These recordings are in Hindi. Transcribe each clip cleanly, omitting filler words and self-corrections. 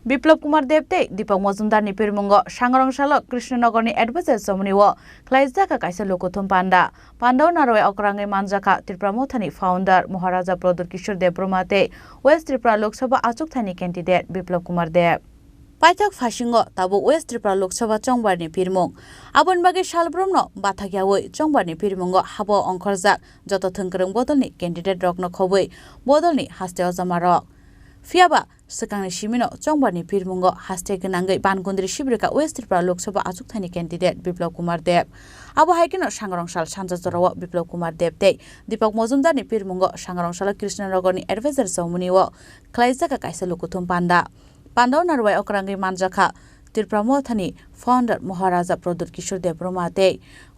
বিপ্লব কুমার দেবতে দীপক মজুমদারনি পেরমুঙ্গ সাংরংশালক কৃষ্ণনগরনি অ্যাডভাইজার সমনিও খ্লাইজাকা কাইসা লোকথম পান্ডাও নারয় অকরাঙ্গে মানজাখা ত্রিপুরা মথানি ফাউন্ডার মহারাজা প্রদর কিশোর দেবব্রমাতে ওয়েস্ট ত্রিপুরা লোকসভা আচুকথানি ক্যান্ডিডেট বিপ্লব কুমার দেব পাইথাক ফাসিঙ্গ তাবো ওয়েস্ট ত্রিপুরা লোকসভা চংবাरनि পিরমুং আবনবাগে সালব্রমনো বাথাগিয়াওই চংবাरनि পিরমুঙ্গ হাবো অংখরজাক যত থংকরং বদলनि ক্যান্ডিডেট রকনো খবই বদলनि হাস্তে অজামারক फियाबा सिगांनि सिमिनो चंबारनि पिरमुंगो हास्ते गोनांगै बानगुन्द्रि शिबिरका वेस्ट त्रिपुरा लोकसभा आचुकथानि कैंडिडेट बिप्लब कुमार देब आबो हाइकिनो सांग्रंशाल सानजा जराव बिप्लब कुमार देब ते दीपक मजुमदारनि पिरमुंगो सांग्रंशाल कृष्णनगरनि एडभाइजर सौमुनिओ ख्लाइजाका काइसा लुकुथुम पान्डाव नारवाय अकरांगै मानजाखा त्रिपुरा मथानि फाउंडर महाराजा प्रदर किशोर देबब्रमाते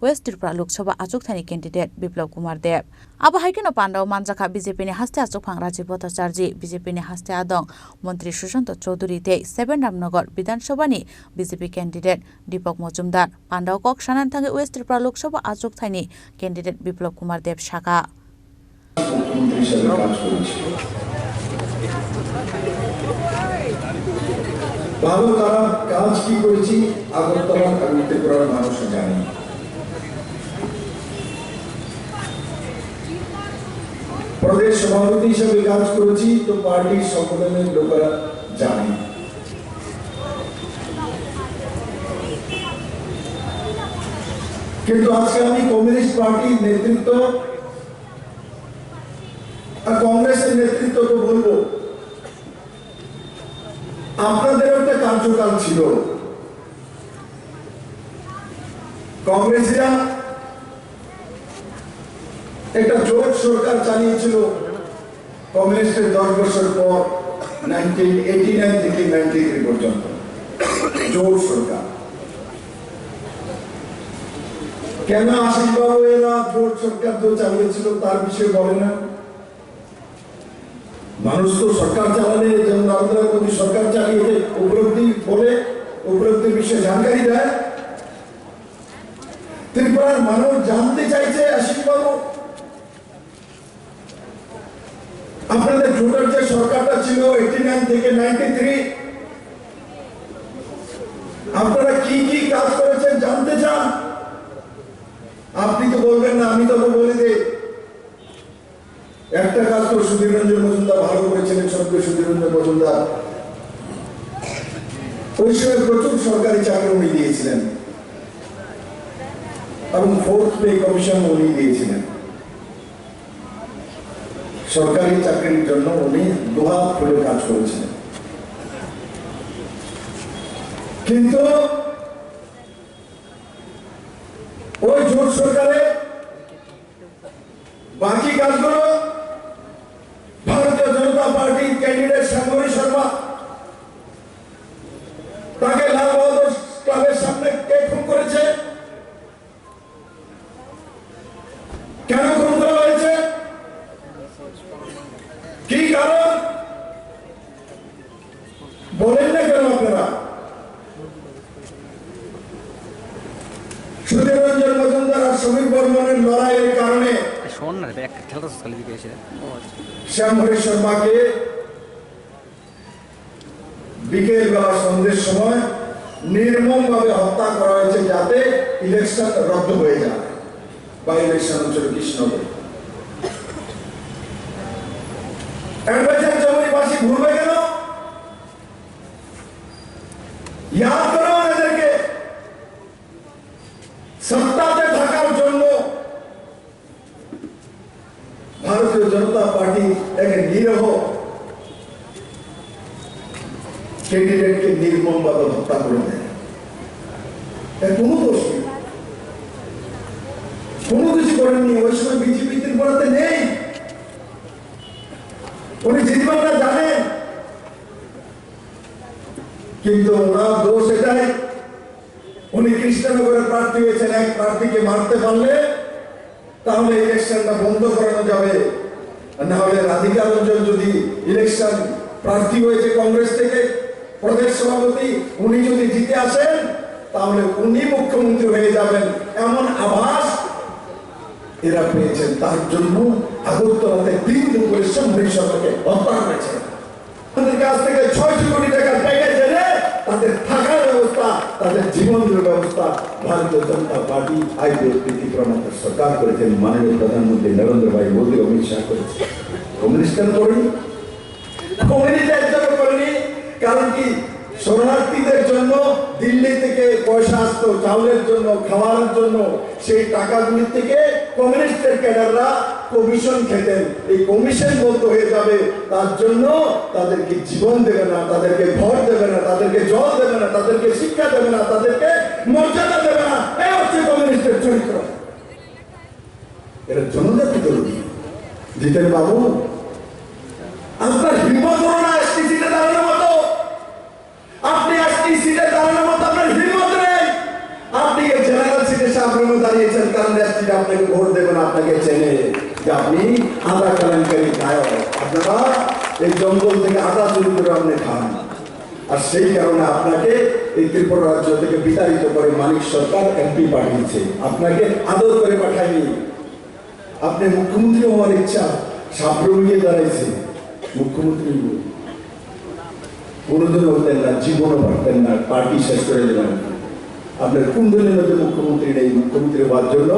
वेस्ट त्रिपुरा लोकसभा आचुकथानि कैंडिडेट बिप्लब कुमार देब आबो हाइकिनो पान्डाव मानजाखा बीजेपीनि हास्ते आचुकफां राजीव भट्टाचार्य बीजेपीनि हास्ते आदं मंत्री सुशांत चौधरी ते 7 रामनगर विधानसभानि बीजेपी कैंडिडेट दीपक मजुमदार पान्डाव कक सानान थांगे वेस्ट त्रिपुरा लोकसभा आचुकथानि कैंडिडेट बिप्लब कुमार देब शाखा ভালো তারা কাজ কি করেছি আগরতলা এবং ত্রিপুরার মানুষ জানে। প্রদেশ সভাপতি হিসেবে কাজ করেছি তো পার্টির সংগঠনের লোকেরা জানে। কিন্তু আজকে আমি কমিউনিস্ট পার্টির নেতৃত্ব আর কংগ্রেসের নেতৃত্বকে বলবো আপনাদের একটা কার্যকাল ছিল। কংগ্রেসীরা একটা জোট সরকার চালিয়েছিল কমিউনিস্টের 10 বছর পর 1989 থেকে 93 পর্যন্ত জোট সরকার। কেন আশিসবাবু এরা জোট সরকার তো চালিয়েছিল তার বিষয়ে বলে না? মানুষ তো সরকার চালালে যেমন নরেন্দ্র মোদী সরকার চালিয়ে উপলব্ধি বলে উপলব্ধির বিষয়ে জানকারি দেয়। ত্রিপুরার মানুষ জানতে চাইছে আশিসবাবু আপনাদের জোটের যে সরকারটা ছিল 89 থেকে 93 আপনারা কি কি কাজ করেছেন জানতে চান? আপনি তো বলবেন না, আমি তো বলে দিই একটা কাজ তো সুধীর রঞ্জন মজুমদার ভালো করেছিলেন। সরকার সুধীর রঞ্জন মজুমদার ওই সময় প্রচুর সরকারি চাকরি উনি দিয়েছিলেন এবং 4th পে কমিশন উনি দিয়েছিলেন। সরকারি চাকরির জন্য উনি দুহাত খুলে কাজ করেছিলেন। কিন্তু ওই জোট সরকারে বাকি কাজগুলো ভারতীয় জনতা পার্টির ক্যান্ডিডেট শ্যামলী শর্মা তাকে লাল বাহাদুর ক্লাবের সামনে কে খুন করেছে? কেন খুন করা হয়েছে? কি কারণ বলেন না কেন আপনারা? সুধীর রঞ্জন মজুমদার আর সমীর বর্মনের লড়াইয়ের কারণে শ্যামলী শর্মাকে বিকেল বেলা সন্ধ্যের সময় নির্মম ভাবে হত্যা করা হয়েছে যাতে ইলেকশন রদ্দ হয়ে যায় বা ইলেকশন হচ্ছে কৃষ্ণনগর। অ্যাডভাইজার জমিবাসী ভুলবে কেন? ইয়াদ করো এদেরকে সত্তাতে থাকার জন্য ভারতীয় জনতা পার্টি এক নিরহ ক্যান্ডিডেটকে নির্মমভাবে হত্যা করে দেয়। এর কোনো দোষ নেই, কোনো কিছু করেননি। ওই সময় বিজেপি ত্রিপুরাতে নেই, উনি জিতবেন না জানেন। কিন্তু ওনার দোষ এটাই উনি কৃষ্ণনগরের প্রার্থী হয়েছেন। এক প্রার্থীকে মারতে পারলে তাহলে ইলেকশনটা বন্ধ করানো যাবে, না হলে রাধিকা রঞ্জন যদি ইলেকশন প্রার্থী হয়েছে কংগ্রেস থেকে প্রদেশ সভাপতি, উনি যদি জিতে আসেন তাহলে উনি মুখ্যমন্ত্রী হয়ে যাবেন এমন আভাস এরা পেয়েছেন। তার জন্য আগরতলাতে 3 দিন পরে শ্যামলী শর্মাকে হত্যা করেছে। তাদের কাছ থেকে 6 কোটি টাকার প্যাকেজ জীবনের ব্যবস্থা ভারতীয় জনতা পার্টি আইপিএফটি প্রণত সরকার করেছেন, মাননীয় প্রধানমন্ত্রী নরেন্দ্র ভাই মোদী অমিত শাহ করেছে। কমিউনিস্টরা করেনি, কমিউনিস্ট একজনও করেনি। কারণ কি, শরণার্থীদের জন্য দিল্লি থেকে পয়সা আসতো চাউলের জন্য, খাওয়ার জন্য। সেই টাকাগুলি থেকে কমিউনিস্টের ক্যাডাররা কমিশন খেতেন। এই কমিশন বন্ধ হয়ে যাবে, তার জন্য তাদেরকে জীবন দেবে না, তাদেরকে ঘর দেবে না, তাদেরকে জল দেবে না, তাদেরকে শিক্ষা দেবে না, তাদেরকে মর্যাদা দেবে না। এই হচ্ছে কমিউনিস্টের চরিত্র। এরা জনজাতি তৈরি। জিতেন বাবু, আপনার হিম্মত হলো না এসটি সিটে দাঁড়ানোর মতো। আপনি এসটি সিটে দাঁড়ানোর মতো আপনার হিম্মত নেই। আপনি জেনারেল সিটে সামনে দাঁড়িয়েছেন কারণ এসটিটা আপনাকে ভোট দেবে না, আপনাকে চেনে যে আপনি আদা কেলেঙ্কারি গায়ক। আপনারা এই জঙ্গল থেকে আদা চুরি করে আপনি খান, আর সেই কারণে আপনাকে এই ত্রিপুরা রাজ্য থেকে বিতাড়িত করে মানিক সরকার এমপি পাঠিয়েছে। আপনাকে আদর করে পাঠায়নি। আপনি মুখ্যমন্ত্রী হওয়ার ইচ্ছা সাবরুমিয়ে দাঁড়াইছে। মুখ্যমন্ত্রী কোনোদিন হতেন না, জীবনও পারতেন না, পার্টি শেষ করে দেবেন। আপনার কুণ্ডলীর মধ্যে মুখ্যমন্ত্রী নেই। মুখ্যমন্ত্রী হওয়ার জন্য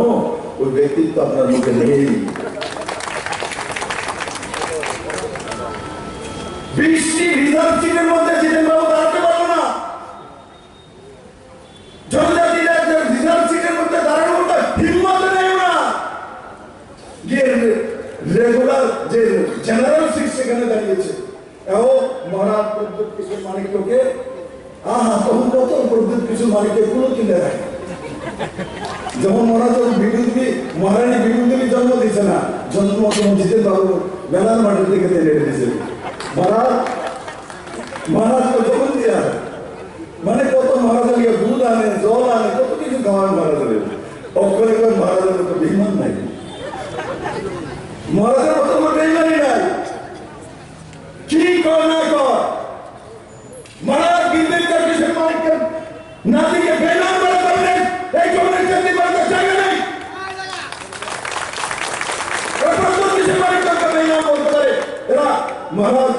ওই ব্যক্তিত্ব আপনার মধ্যে নেই। 20টি রিজার্ভ সিটের মধ্যে জিতেন বাবু দাঁড়াতে পারবো না। জনজাতিদের রিজার্ভ সিটের মধ্যে দাঁড়ানোর মতো হিম্মত নেই না। রেগুলার যে জেনারেল সিট সেখানে দাঁড়িয়েছে। এও মহারাজ প্রদ্যুৎ কিশোর মানিক্যকে তখন কত প্রদ্যুৎ কিশোর মানিক্য গুলো কিনে রাখে। যেমন মহারাজ মহারানী বিভূদেবী জন্ম দিচ্ছে না, জন্ম জিতেন বাবু মেলার মাটির দিকে টেনে রেখেছে। মহারাজ যখন দিয়া মানে কত মহারাজের দুধ আনে, জল আনে, কত কিছু খাওয়ায় মহারাজের। অক্ষরে মহারাজের মতো বেইমান নাই, মহারাজের মতো বেইমানি নাই। কি কর না কর, মহারাজ বিদ্যুৎ কিশোর মানিক্য নাতিকে বেইমান করে পারলেন। এই কমিউনিস্টের দিবারটা জায়গা নেই। কিশোর মানিক্যকে বেইমান বলতে পারে এরা, মহারাজ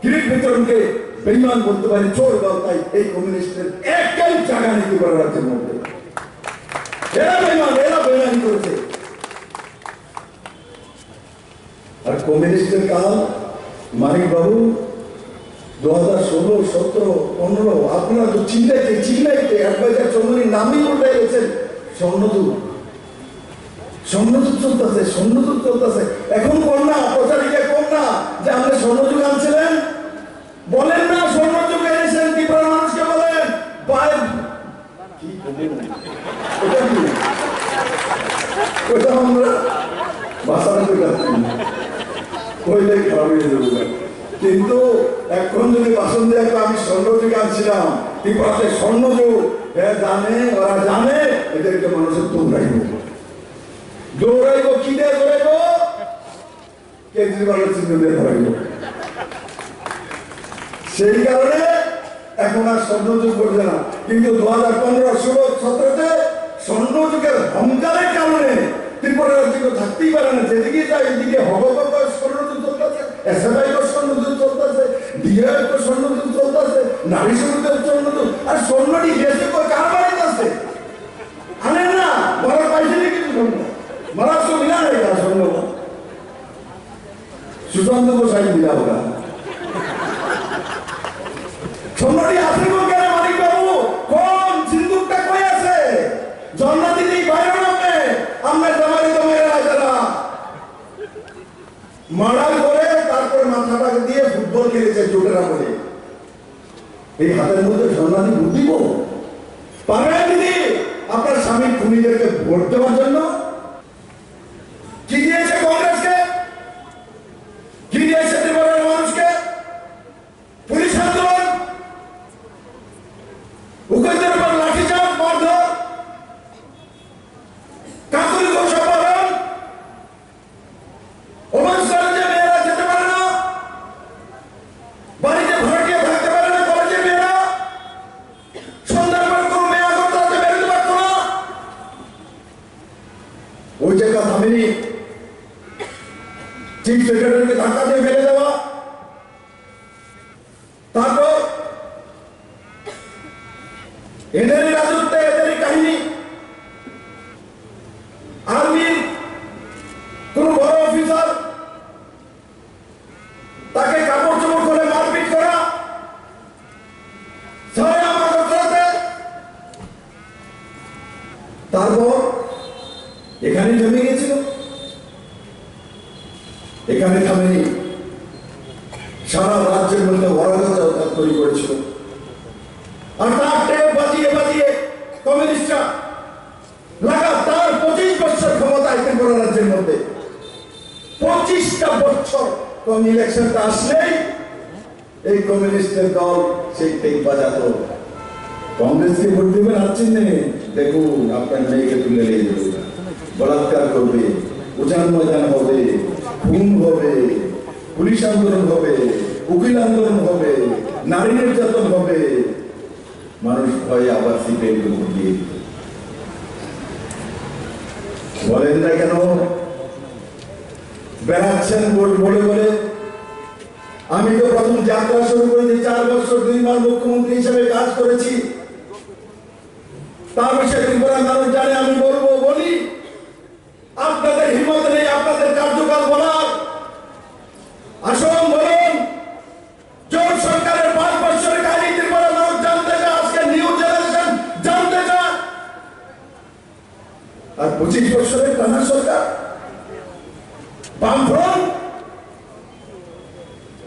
কিরিট বিতরণকে বেইমান বলতে পারে, চোর বলতাই। এই কমিউনিস্টের একটাই জায়গা নিতে পারে রাজ্যের মধ্যে। এরা বেইমান, এরা বেইমানি করেছে। আর কমিউনিস্টের কাল মানিক বাবু 2016, 17, 15 আপনারা তো চিল্লাইতে অ্যাডভাইজার চৌধুরীর নামই উল্টে গেছেন। স্বর্ণদূত চলতেছে। এখন কন্যা প্রচারিকা কন্যা যে আপনি স্বর্ণযুগ আনছিলেন, বলেন না স্বর্ণযুগ এনেছেন ত্রিপুরার মানুষকে বলেন। ওটা আমরা ভাষাটা কইলে খারাপ হয়ে যাবে। কিন্তু এখন যদি বাসন দিয়ে আমি স্বর্ণযুগ আনছিলাম, ত্রিপুরাতে স্বর্ণযুগ জানে, ওরা জানে এদেরকে মানুষের দৌড়াইব। কি দিয়ে দৌড়াইব? কেজরিওয়ালের চিহ্ন দিয়ে দৌড়াইব। সেই কারণে এখন আর স্বর্ণযুগ করছে না। কিন্তু 2015, 16, 17-তে স্বর্ণযুগের অহংকারের কারণে ত্রিপুরা রাজ্য থাকতেই পারে না। যেদিকে যায় এদিকে স্বর্ণযুগ চলতেছে, এসএফআই স্বর্ণযুগ চলতেছে, ডিআই স্বর্ণযুগ চলতেছে, নারী সমিতির স্বর্ণযুগ। আর স্বর্ণটি দেশে কার বাড়িতে আছে? আনেন না, মহারাজ পাইছে নাকি স্বর্ণ? মহারাজ তো মিলা নেই স্বর্ণ। সুশান্ত গোসাই মিলা ওরা স্বর্ণটি আছে কেন? মানিক বাবু কোন সিন্ধুকটা কই আছে? জন্মদিন বাইরে নামে আমরা জামাই রাজারা মার্ডার করে তারপরে মাথাটা দিয়ে ফুটবল খেলেছে জোটেরা বলে। এই হাতের মধ্যে স্বর্ণাদি বুদ্ধিব পারবেন দিদি আপনার স্বামী খুনিদেরকে ভোট দেওয়ার জন্য? কি দিয়েছে কংগ্রেসকে? কি দিয়েছে ত্রিপুরার মানুষকে? পুলিশ আন্দোলন, উকিলদের উপর লাঠিচার্জ, মারধর, কাকুরি গোসাপালন, ওমেন্স কলেজে মেয়েরা যেতে পারে না, বাড়িতে ভাড়াটিয়া থাকতে পারে না, কলেজের মেয়েরা সন্ধ্যার পর কোনো মেয়ে আগরতলাতে বেরোতে পারত না। ওই জায়গা থামেনি, চিফ সেক্রেটারিকে ধাক্কা দিয়ে ফেলে দেওয়া। তারপর এদেরই রাজত্বে, এদেরই কাহিনী। আর্মির কোন বড় অফিসার তাকে কাপড় চোপড় করে মারপিট করা, তারপর এখানে জমে গেছিল। এখানে থামেনি, সারা রাজ্যের মধ্যে অরাজকতা তৈরি করেছিল। আর তার টেপ বাজিয়ে বাজিয়ে কমিউনিস্টরা লাগাতার 25 বছর ক্ষমতায় ত্রিপুরা রাজ্যের মধ্যে। 25টা বছর কোন ইলেকশনটা আসলেই এই কমিউনিস্টের দল সেই টেপ বাজাতো। কংগ্রেসকে ভোট দেবেন আছেন নেই, দেখুন আপনার মেয়েকে তুলে নিয়ে যাবে, বলাৎকার করবে, উজান ময়দান হবে, খুন হবে, পুলিশ আন্দোলন হবে, উকিল আন্দোলন হবে, নারী নির্যাতন হবে। মানুষ ভয়ে আবার সিপিএম কে ভোট দিয়ে দিত। বলেন না কেন বেড়াচ্ছেন বলে বলে? আমি তো প্রথম যাত্রা শুরু করেছি, 4 বছর 2 মাস মুখ্যমন্ত্রী হিসেবে কাজ করেছি। তার বিষয়ে ত্রিপুরা মানুষ জানে। আমি বলি আপনাদের হিম্মত নেই আপনাদের কার্যকাল বলার। আসুন বলুন, জোট সরকারের 5 বছরের কাহিনী ত্রিপুরা মানুষ জানতে চায়, আজকে নিউ জেনারেশন জানতে চায়। আর 25 বছরের টানা সরকার, বামফ্রন্ট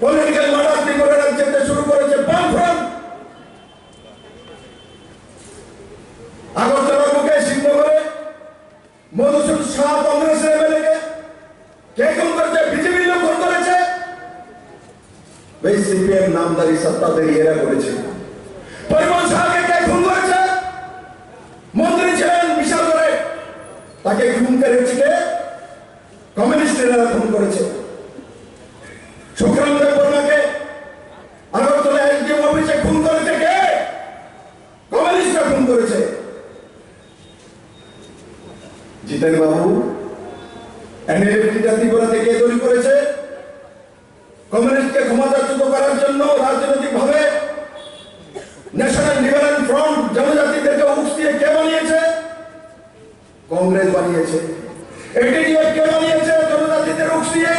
পলিটিক্যাল মার্ডার ত্রিপুরা রাজ্যে শুরু করেছে বামফ্রন্ট। আগরতলার বুকে সিংহগড়ে মধুসূদন শাহ কংগ্রেসের এমএলএকে কে খুন করেছে? বিজেপি লোক খুন করেছে। এই সিপিএম নামদারি সত্তাধারী এরা করেছে। পরিমল শাহকে কে খুন করেছে? মন্ত্রী ছিলেন বিশালগড়ে, তাকে খুন করেছে কে? কমিউনিস্টরা খুন করেছে। সুখরাম দেব বর্মাকে আগরতলা এসডিএম অফিসে খুন করেছে কে? কমিউনিস্টরা খুন করেছে। জিতেন বাবু এনএলএফটিটা ত্রিপুরা থেকে তৈরি করেছে কমিউনিস্টকে ক্ষমতাচ্যুত করার জন্য। রাজনৈতিকভাবে ন্যাশনাল লিবারেল ফ্রন্ট জনজাতিদেরকে উস্কিয়ে কে বানিয়েছে? কংগ্রেস বানিয়েছে। এটিডিএফ কে বানিয়েছে? জনজাতিদের উস্কিয়ে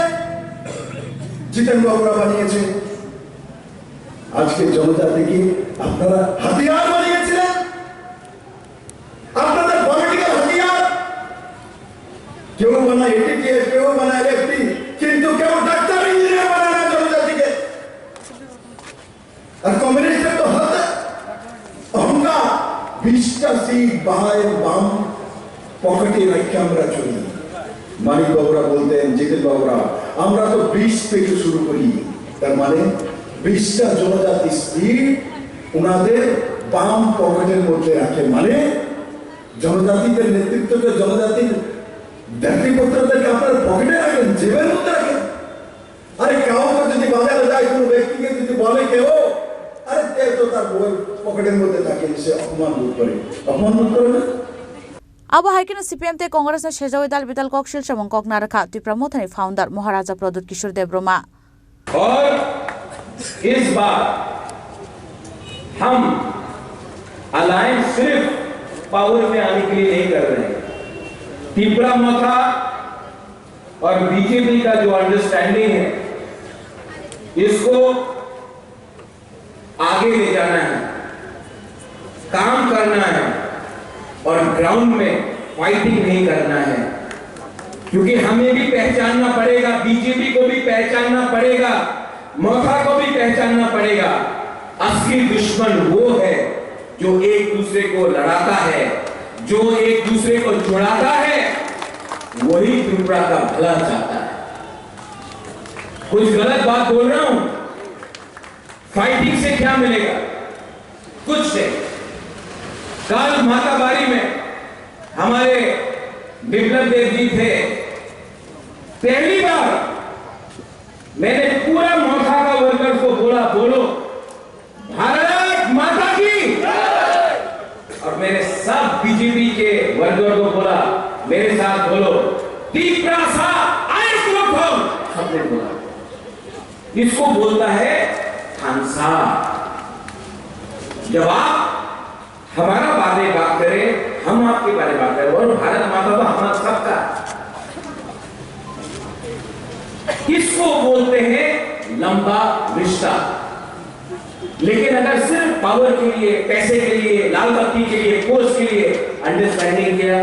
জিতেন বাবুরা বানিয়েছে। আজকে জনজাতি কি আপনারা হাতিয়ার বানিয়েছিলেন? আপনাদের পলিটিক্যাল হাতিয়ার। কেউ বানায় এটিডিএফ, কেউ বানায় এলএফটি, কিন্তু কেউ ডাক্তার ইঞ্জিনিয়ার বানায় না জনজাতিকে। আর কমিউনিস্টের তো হাতে অহংকার। 20টা সিট বাম পকেটে রেখে আমরা চলি। মানিক বাবুরা বলতেন, জিতেন বাবুরা, আমরা তো 20 থেকে শুরু করি। তার মানে 20টা জনজাতি সিট ওনাদের বাম পকেটের মধ্যে রাখে। মানে জনজাতিদের নেতৃত্বকে, জনজাতির ব্যক্তিপত্রদেরকে আপনার পকেটে রাখেন, জেবের মধ্যে রাখেন। আরে কাউকে যদি বাজারে যায়, কোনো ব্যক্তিকে যদি বলে কেউ, আরে তে তো তার বই পকেটের মধ্যে থাকে, সে অপমান বোধ করে। অপমান বোধ করে না? Abo haikino CPM te Congress na Shejawai Dal Vital Kokshil Shamong Kok Narakha Tripura Mothani founder Maharaja Pradut Kishore Debroma। और इस बार हम अलायंस सिर्फ पावर में आने के लिए नहीं कर रहे हैं। त्रिपुरा मोथा और बीजेपी का जो अंडरस्टैंडिंग है, इसको आगे ले जाना है, काम करना है और ग्राउंड में फाइटिंग नहीं करना है। क्योंकि हमें भी पहचानना पड़ेगा, बीजेपी को भी पहचानना पड़ेगा, मोथा को भी पहचानना पड़ेगा। असली दुश्मन वो है जो एक दूसरे को लड़ाता है, जो एक दूसरे को जुड़ाता है, वही त्रिपुरा का भला चाहता है। कुछ गलत बात बोल रहा हूं? फाइटिंग से क्या मिलेगा? कुछ से। कल माताबारी में हमारे विप्लव देव जी थे। पहली बार मैंने पूरा मोथा का वर्कर को बोला, बोलो भारत माता की। और मैंने सब बीजेपी के वर्कर को बोला, मेरे साथ बोलो त्रिपुरा सा आयुष्मान। सबने बोला। इसको बोलता है थानसा। जब आप हमारा बारे बात करें, हम आपके बारे में बात करें, और भारत माता तो हमारा सबका। इसको बोलते हैं लंबा रिश्ता। लेकिन अगर सिर्फ पावर के लिए, पैसे के लिए, लाल बत्ती के लिए, पोस्ट के लिए अंडरस्टैंडिंग किया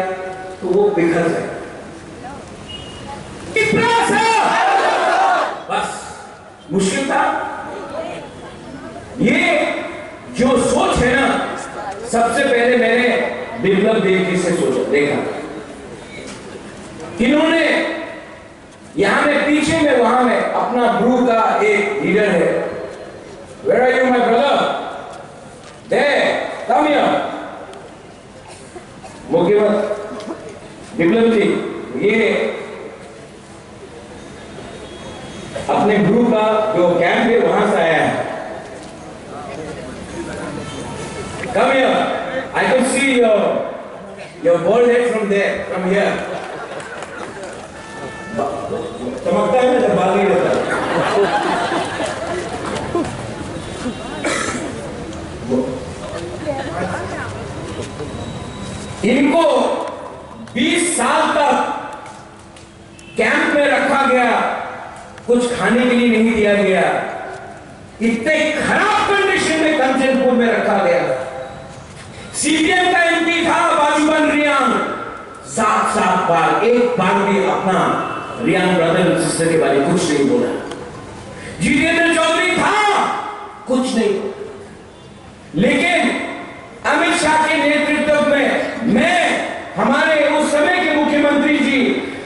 तो वो बिखर जाए। कितना सा बस मुश्किल था। ये जो सोच है ना, सबसे पहले मैंने बिप्लब देव जी से सोचा, देखा इन्होंने यहां में पीछे में, वहां में अपना ब्रू का एक लीडर है। Where are you, my brother? There, come here. मुख्यमंत्री बिप्लब जी, ये अपने ब्रू का जो कैंप है वहां से आया है। Come here. I can see your bald head from there, from here. चमकता है ना जब बाल नहीं रहता। इनको 20 साल तक कैंप में रखा गया, कुछ खाने के लिए नहीं दिया गया, इतने खराब कंडीशन में कंचनपुर में रखा गया। सीपीएम का एमपी था बाजूबन रियांग, 7 बार, एक बार भी अपना रियांग ब्रदर और सिस्टर के बारे में कुछ नहीं बोला। जितेंद्र चौधरी था, कुछ नहीं। लेकिन अमित शाह के नेतृत्व में मैं, हमारे उस समय के मुख्यमंत्री जी,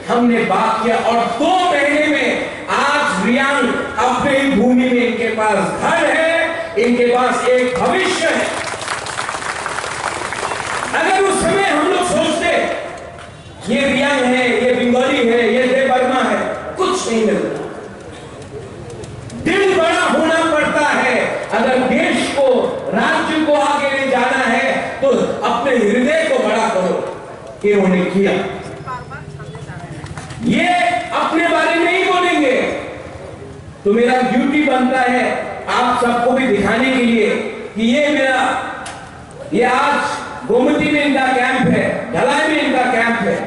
हमने बात किया और 2 महीने में आज रियांग अपने भूमि में, इनके पास घर है, इनके पास एक भविष्य है। अगर उस समय हम लोग सोचते ये रियांग है, ये बंगाली है, ये देवबर्मा है, कुछ नहीं मिलता। दिल बड़ा होना पड़ता है। अगर देश को, राज्य को आगे ले जाना है तो अपने हृदय को बड़ा करो। इन्होंने किया। ये अपने बारे में नहीं बोलेंगे तो मेरा ड्यूटी बनता है आप सबको भी दिखाने के लिए कि ये आज गोमती में इनका कैंप है, ढलाई में इनका कैंप है,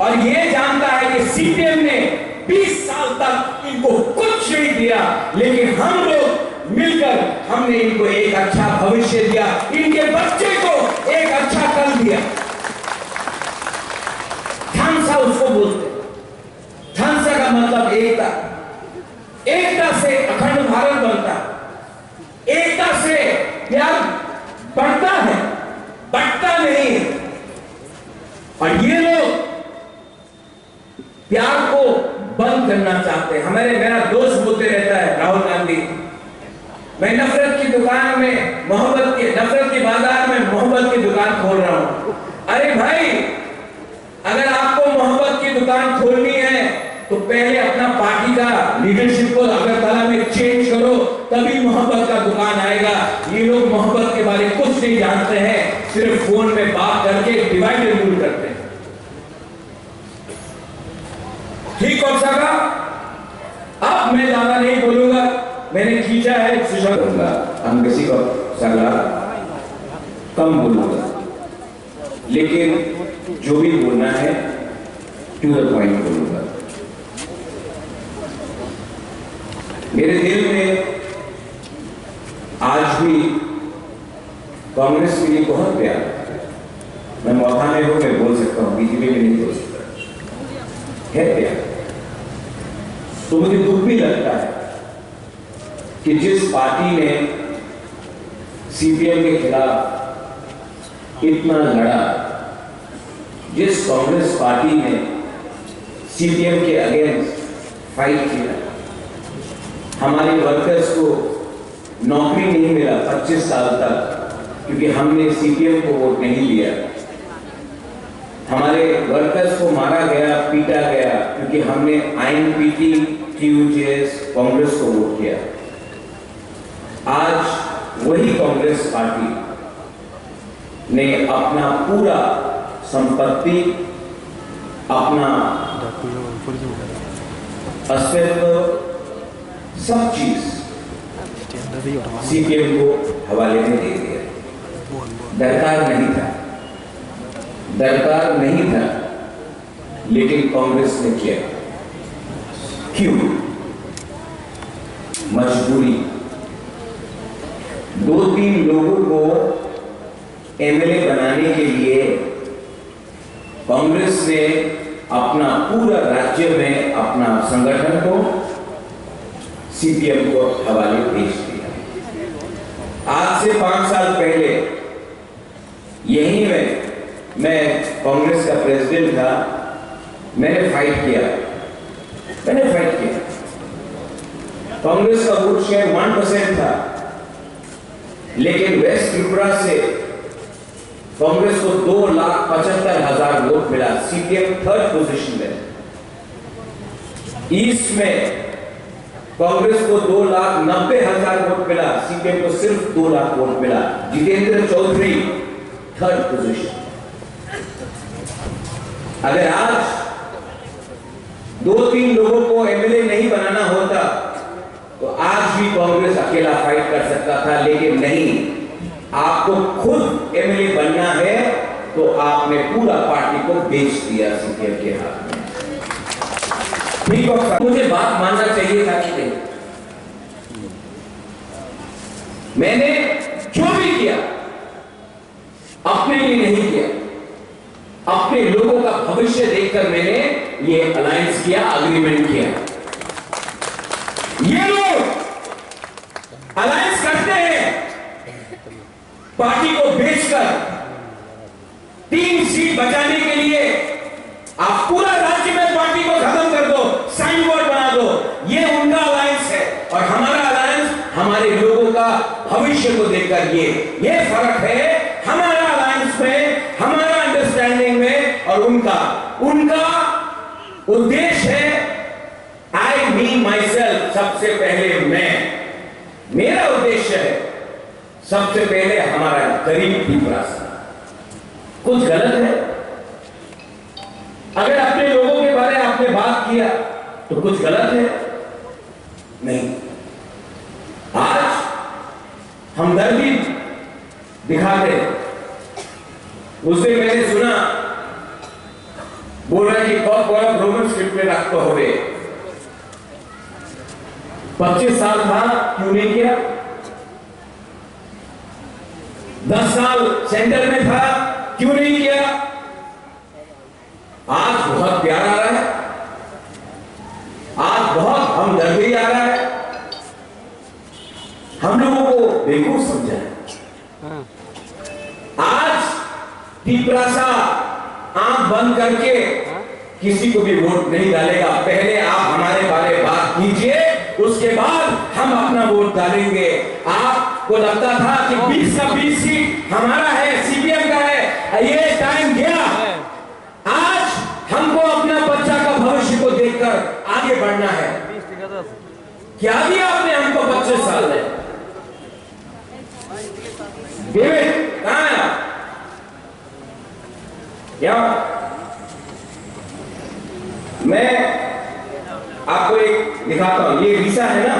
और ये जानता है कि सीपीएम ने 20 साल तक इनको कुछ नहीं दिया, लेकिन हम लोग मिलकर हमने इनको एक अच्छा भविष्य दिया, इनके बच्चे को एक अच्छा कल दिया। थानसा उसको बोलते हैं। थानसा का मतलब एकता। एकता से अखंड भारत बनता, एकता से प्यार बढ़ता है, बढ़ता नहीं। और ये लोग प्यार को बंद करना चाहते हैं। मेरा दोस्त बोलते रहता है, राहुल गांधी, मैं नफरत की दुकान में नफरत के बाजार में मोहब्बत की दुकान खोल रहा हूं। अरे भाई, अगर आपको मोहब्बत की दुकान खोलनी है तो पहले अपना पार्टी का लीडरशिप को अगरतला में चेंज करो, तभी मोहब्बत का दुकान आएगा। ये लोग मोहब्बत के बारे में कुछ नहीं जानते हैं, सिर्फ फोन में बात करके डिवाइड एंड रूल करते हैं। ठीक हो सका? अब मैं ज्यादा नहीं बोलूंगा, मैंने खींचा है सुझाव दूंगा। हम किसी को सलाह कम बोलूंगा, लेकिन जो भी बोलना है टू द पॉइंट बोलूंगा। मेरे दिल में आज भी कांग्रेस के लिए बहुत प्यार है। मैं मौका में हूं, मैं बोल सकता हूं, बीजेपी में नहीं बोल सकता है प्यार। तो मुझे दुख भी लगता है कि जिस पार्टी ने सीपीएम के खिलाफ इतना लड़ा, जिस कांग्रेस पार्टी ने सीपीएम के अगेंस्ट फाइट किया, हमारे वर्कर्स को नौकरी नहीं मिला 25 साल तक क्योंकि हमने सीपीएम को वोट नहीं दिया। हमारे वर्कर्स को मारा गया, पीटा गया क्योंकि हमने आईएनपीटी, टीयूजेएस, कांग्रेस को वोट किया। आज वही कांग्रेस पार्टी ने अपना पूरा संपत्ति, अपना अस्तित्व, सब चीज सीपीएम को हवाले में दे दिया। दरकार नहीं था, लेकिन कांग्रेस ने किया। क्यों? मजबूरी। 2-3 लोगों को एमएलए बनाने के लिए कांग्रेस ने अपना पूरा राज्य में अपना संगठन को सीपीएम को हवाले भेज दिया। आज से 5 साल पहले यहीं में मैं कांग्रेस का प्रेसिडेंट था, मैंने फाइट किया। कांग्रेस का वोट शेयर 1% था, लेकिन वेस्ट त्रिपुरा से कांग्रेस को 2,75,000 वोट मिला, सीपीएम 3rd पोजीशन में। ईस्ट में कांग्रेस को 2,90,000 वोट मिला, सीपीएम को सिर्फ 2 लाख वोट मिला। Jitendra Chaudhary 3rd position. अगर आज 2-3 लोगों को एमएलए नहीं बनाना होता तो आज भी कांग्रेस अकेला फाइट कर सकता था, लेकिन नहीं। आपको खुद एमएलए बनना है तो आपने पूरा पार्टी को बेच दिया सीपीएम के हाथ में। ठीक है, मुझे बात मानना चाहिए था कि नहीं। मैंने जो भी किया अपने लिए नहीं किया, अपने लोगों का भविष्य देखकर मैंने ये अलायंस किया, अग्रीमेंट किया। ये लोग अलायंस करते हैं पार्टी को बेचकर 3 सीट बचाने के लिए। आप पूरा राज्य में पार्टी को खत्म कर दो, साइन बोर्ड बना दो। ये उनका अलायंस है और हमारा अलायंस हमारे लोगों का भविष्य को देखकर। ये फर्क है हमारा अलायंस में, हमारा अंडरस्टैंडिंग में और उनका उद्देश्य है आई मी माई सेल्फ। सबसे पहले मेरा उद्देश्य है सबसे पहले हमारा गरीब त्रिपुरा। कुछ गलत है? अगर अपने लोगों के बारे में आपने बात किया तो कुछ गलत है? नहीं। आज हमदर्दी दिखाते। उसे मैंने सुना बोल रहा है कि कौन रोमन स्क्रिप्ट में रखते हुए 25 साल था, क्यों नहीं किया? 10 साल सेंटर में था, क्यों नहीं किया? आज बहुत प्यार आ रहा है, आज बहुत हमदर्दी आ रहा है। हम लोगों को बेवकूफ समझा है। आज त्रिपुरा आंख बंद करके किसी को भी वोट नहीं डालेगा। पहले आप हमारे बारे में बात कीजिए, उसके बाद हम अपना वोट डालेंगे। आपको लगता था कि 20 का 20 सीट हमारा है, सीपीएम का है, ये टाइम गया। आज हमको अपना बच्चा का भविष्य को देखकर आगे बढ़ना है। क्या दिया आपने हमको 25 साल में? डेविड कहां है आप? क्या मैं आपको एक दिखाता हूं। ये वीसा है ना,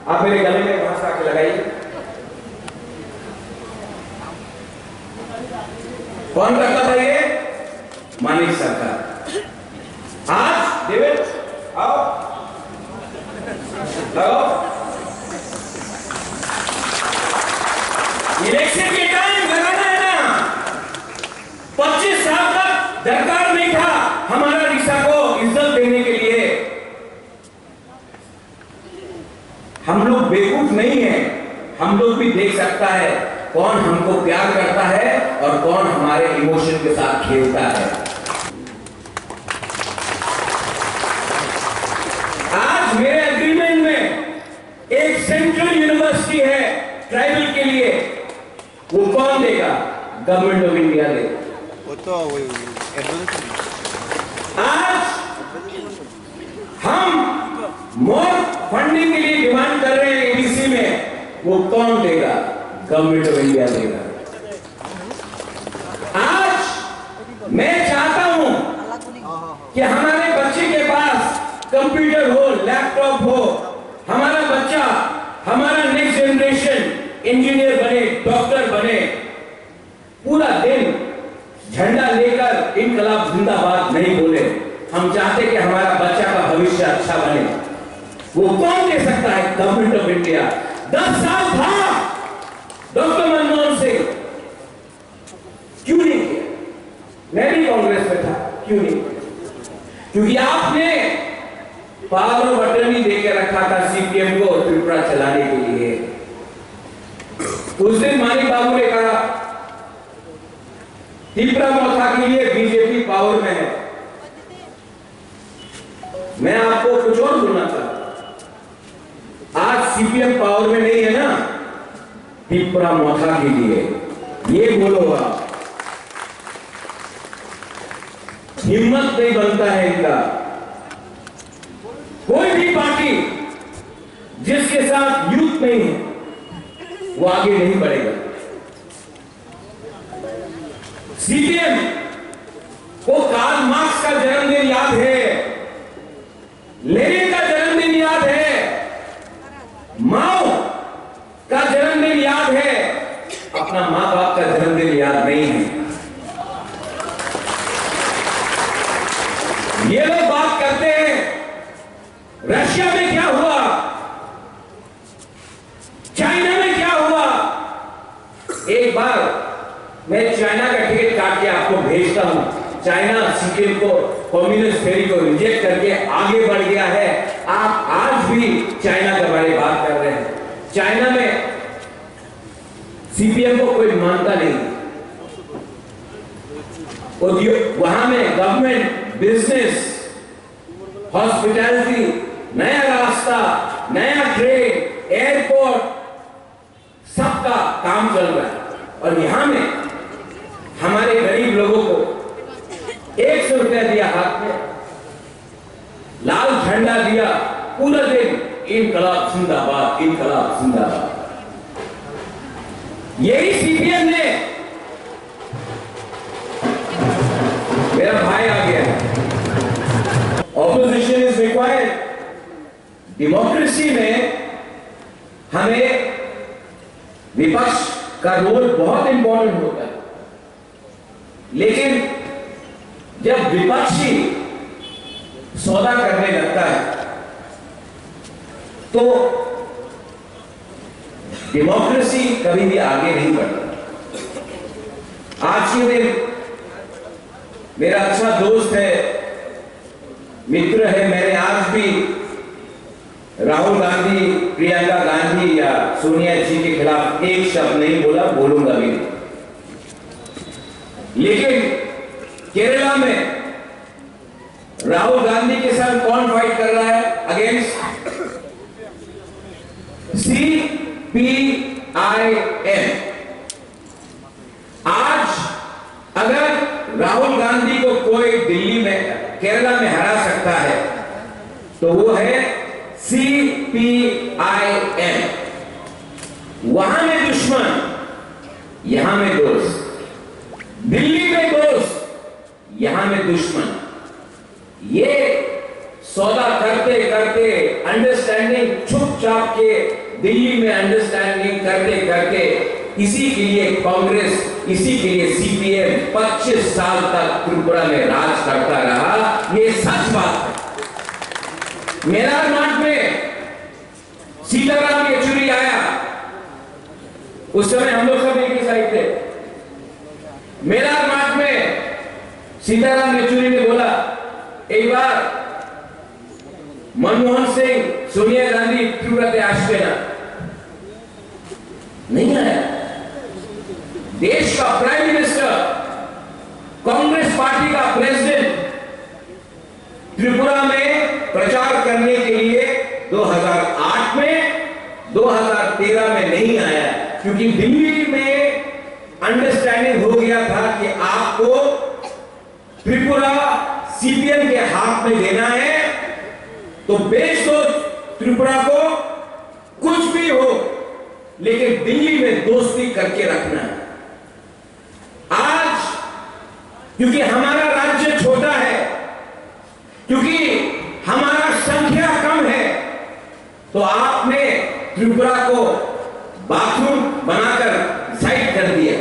आप मेरे गले में वहां से आके लगाइए। कौन करता था ये? मानिक सरकार। आज डेविड आओ, लगाओ। इलेक्शन के टाइम लगाना है ना। 25 साल तक दरकार नहीं था हमारा रिश्ता को इज्जत देने के लिए। हम लोग बेवकूफ नहीं है, हम लोग भी देख सकता है कौन हमको प्यार करता है और कौन हमारे इमोशन के साथ खेलता है। आज मेरे एग्रीमेंट में एक सेंट्रल यूनिवर्सिटी है ट्राइबल के लिए, वो कौन देगा? गवर्नमेंट ऑफ इंडिया देगा। आज हम मोर फंडिंग के लिए डिमांड कर रहे हैं एडीसी में, वो कौन देगा? गवर्नमेंट ऑफ इंडिया देगा। आज मैं चाहता हूं कि हमारे बच्चे के पास कंप्यूटर हो, लैपटॉप हो, हमारा बच्चा, हमारा नेक्स्ट जनरेशन इंजीनियर बने, डॉक्टर बने। पूरा दिन झंडा लेकर इनकलाब जिंदाबाद नहीं बोले। हम चाहते कि हमारा बच्चा का भविष्य अच्छा बने। वो कौन दे सकता है? Government of India. 10 साल था डॉक्टर मनमोहन सिंह, क्यों नहीं किया? मैं भी कांग्रेस में था, क्यों नहीं किया? क्योंकि आपने पावर ऑफ अटर्नी देकर रखा था सीपीएम को त्रिपुरा चलाने के लिए। उस दिन मानिक बाबू ने कहा त्रिपुरा मोथा के लिए बीजेपी पावर में है। मैं आपको कुछ और बोलना चाहता, आज सीपीएम पावर में नहीं है ना, त्रिपुरा मोथा के लिए ये बोलो आप। हिम्मत नहीं बनता है इनका। कोई भी पार्टी जिसके साथ यूथ नहीं है वो आगे नहीं बढ़ेगा। सीपीएम को कार्ल मार्क्स का जन्मदिन याद है, लेनिन का जन्मदिन याद है, माओ का जन्मदिन याद है, अपना मां बाप का जन्मदिन याद नहीं है। ये लोग बात करते हैं रशिया में क्या हुआ, चाइना में क्या हुआ। एक बार मैं चाइना का टिकट काट के आपको भेजता हूं। चाइना सीपीएम को, कम्युनिस्ट थ्योरी को रिजेक्ट करके आगे बढ़ गया है। आप आज भी चाइना के बारे में बात कर रहे हैं। चाइना में सीपीएम को कोई मानता नहीं। वहां में गवर्नमेंट, बिजनेस, हॉस्पिटैलिटी, नया रास्ता, नया ट्रेन, एयरपोर्ट, सबका काम चल रहा है। और यहां में हमारे गरीब लोगों को 100 रुपया दिया हाथ में, लाल झंडा दिया, पूरा दिन इनकलाब जिंदाबाद, इनकलाब जिंदाबाद। यही सीपीएम ने, मेरा भाई आ गया, ऑपोजिशन इज रिक्वायर्ड। डेमोक्रेसी में हमें विपक्ष का रोल बहुत इंपॉर्टेंट होता है, लेकिन जब विपक्षी सौदा करने लगता है तो डेमोक्रेसी कभी भी आगे नहीं बढ़ती। आज के दिन मेरा अच्छा दोस्त है, मित्र है, मैंने आज भी राहुल गांधी, प्रियंका गांधी या सोनिया जी के खिलाफ एक शब्द नहीं बोला, बोलूंगा भी। लेकिन केरला में राहुल गांधी के साथ कौन फाइट कर रहा है? Against CPIM। आज अगर राहुल गांधी को कोई दिल्ली में, केरला में हरा सकता है तो वो है CPIM। वहां में दुश्मन, यहां में दोस्त, दिल्ली में दोस्त, यहां में दुश्मन। ये सौदा करते करते, अंडरस्टैंडिंग छुप-छाप के दिल्ली में अंडरस्टैंडिंग करते करते, इसी के लिए कांग्रेस, इसी के लिए सीपीएम 25 साल तक त्रिपुरा में राज करता रहा। ये सच बात है। मेरा नाट में सीताराम येचुरी आया, उस समय हम लोग सब एक ही साइड थे। मेरा नाट में सीताराम येचुरी ने बोला, एक बार मनमोहन सिंह, सोनिया गांधी त्रिपुरा से आशे ना, नहीं आया। देश का प्राइम मिनिस्टर, कांग्रेस पार्टी का प्रेसिडेंट त्रिपुरा में प्रचार करने के लिए 2008 में, 2013 में नहीं आया, क्योंकि दिल्ली में अंडरस्टैंडिंग हो गया था कि आपको त्रिपुरा सीपीएम के हाथ में देना है तो बेच दो त्रिपुरा को, कुछ भी हो, लेकिन दिल्ली में दोस्ती करके रखना है। आज क्योंकि हमारा राज्य छोटा है, क्योंकि हमारा संख्या कम है, तो आपने त्रिपुरा को बाथरूम बनाकर साइड कर दिया।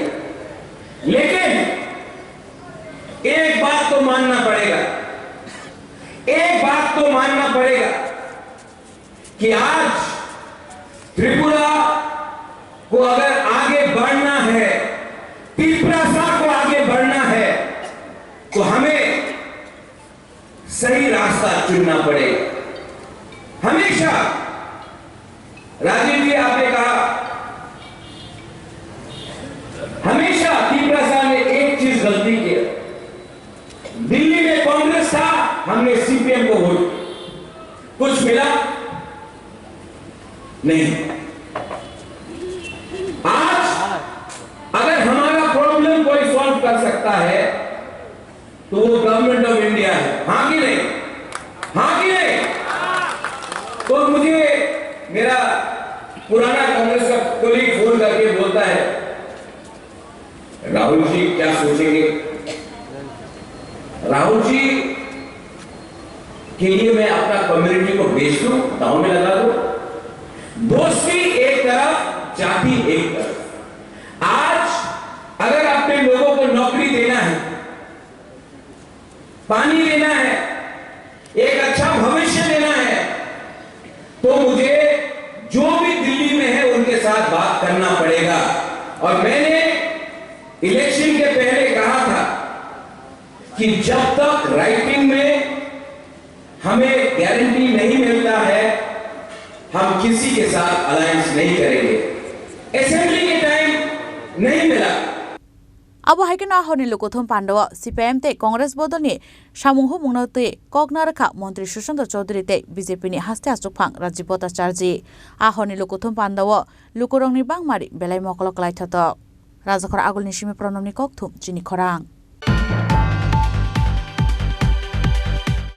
कि आज त्रिपुरा को अगर आगे बढ़ना है, तिप्रासा को आगे बढ़ना है, तो हमें सही रास्ता चुनना पड़ेगा। हमेशा राजीव जी आपने कहा, हमेशा तिप्रासा ने एक चीज गलती किया, दिल्ली में कांग्रेस था, हमने सीपीएम को वोट, कुछ मिला नहीं। आज अगर हमारा प्रॉब्लम कोई सॉल्व कर सकता है तो वो गवर्नमेंट ऑफ इंडिया है, हाँ कि नहीं? हाँ कि नहीं? तो मुझे मेरा पुराना कांग्रेस का कोलीग फोन करके बोलता है, राहुल जी क्या सोचेंगे? राहुल जी के लिए मैं अपना कम्युनिटी को बेच दूं, दांव में लगा दूं? दोस्ती एक तरफ, जाति एक तरफ। आज अगर अपने लोगों को नौकरी देना है, पानी देना है, एक अच्छा भविष्य देना है, तो मुझे जो भी दिल्ली में है उनके साथ बात करना पड़ेगा। और मैंने इलेक्शन के पहले कहा था कि जब तक राइटिंग में हमें गारंटी नहीं मिलता है, हम किसी के साथ अलायंस नहीं करेंगे। असेंबली के टाइम नहीं मिला। Abo haikena ahoni lokothom Pandawa CPM te Congress bodolni samunghu mungnote koknarakha Montri Sushant Chaudhary te BJP ni haste asukphang Rajiv Bhattacharya ahoni lokothom Pandawa lukorongni bangmari belai mokolok laithatok Rajakhor agulni simi pranamni kokthum chini khorang